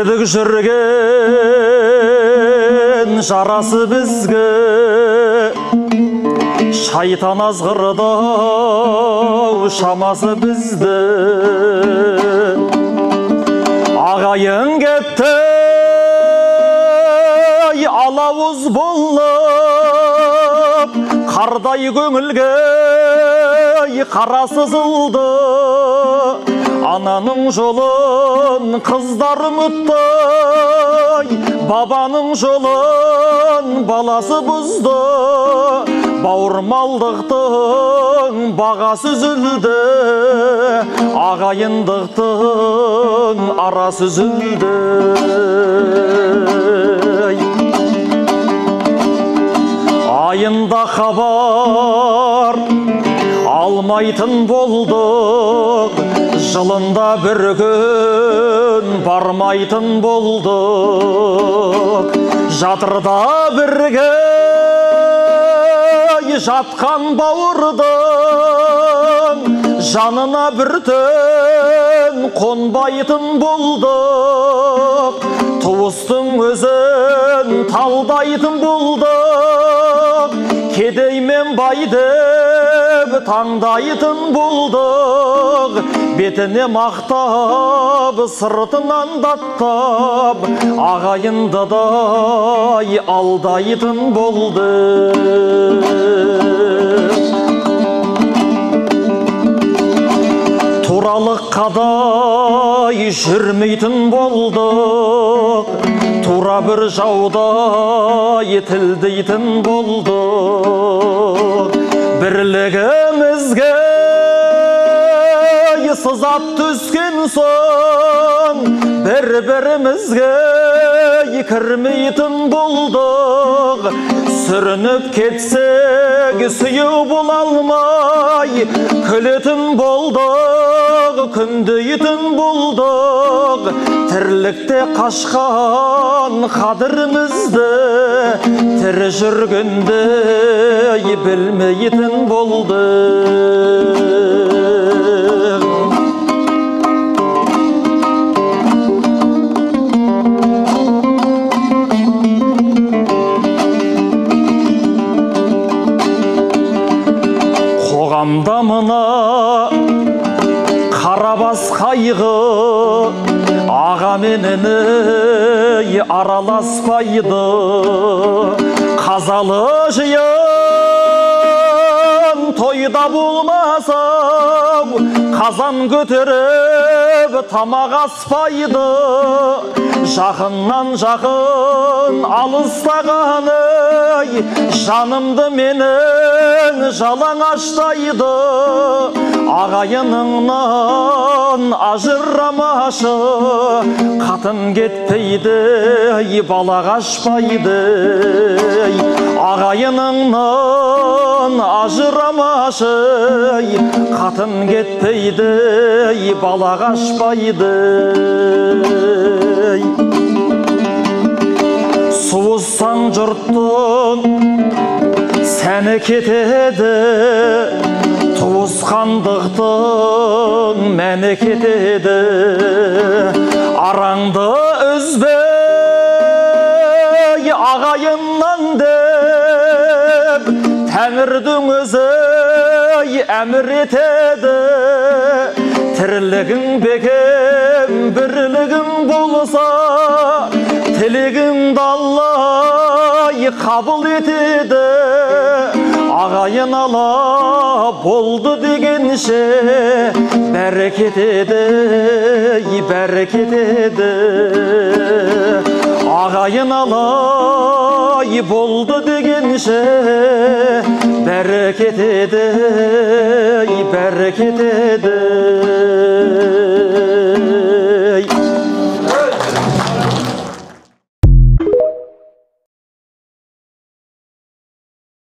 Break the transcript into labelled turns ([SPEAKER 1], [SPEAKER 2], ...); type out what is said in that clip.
[SPEAKER 1] Білмедік жүрген жарасы бізге, шайтан азғырды шамасы бізді. Ағайын кетті алауыз болып, қардай көңілге қара сызылды. Ананың жолын қыздар ұмытты, бабаның жолын баласы бұзды. Бауырмалдықтың бағасы үзілді, ағайындықтың арасы үзілді. Айында хабар алмайтын болдық, жылында бір күн бармайтын болдық. Жатырда бірге жатқан бауырдың жанына бір түн қонбайтын болдық. Туыстың өзін талдайтын болдық, кедей мен бай деп таңдайтын болдық. Бетіне мақтап, сыртынан даттап, ағайындыдай алдайтын болды. Туралық қадай жүрмейтін болдық, тура бір жаудай тілдейтін болдық. Бірлігімізге сызат түскен соң, бір-бірімізге кірмейтін болдық. Сүрініп кетсек сүйеу бола алмай, күлетін болдық, күндейтін болдық. Тірлікте қашқан қадірімізді, тірі жүргенде білмейтін болдық. Қоғамда мына қарабас қайғы, аға мен іні араласпайды. Қазалы жиын тойда болмаса, қазан көтеріп тамақ аспайды. Жақыннан жақын алыстағаны жанымды менің жалаңаштайды. Ағайыныңнан ажырамашы, қатын кетпейді, бала қашпайды. Ағайыныңнан ажырамашы, қатын кетпейді, бала қашпайды. Суызсаң жұрттың сәні кетеді, туысқандықтың мәні кетеді. Араңды үзбей ағайыннан деп, Тәңірдің өзі әмір етеді. Тірлігің бекем, бірлігің болса, тілегіңді Алла қабыл етеді. Ағайын ала болды дегенше, бәрекет еді, бәрекет еді. Ағайын ала болды дегенше, бәрекет еді, бәрекет еді.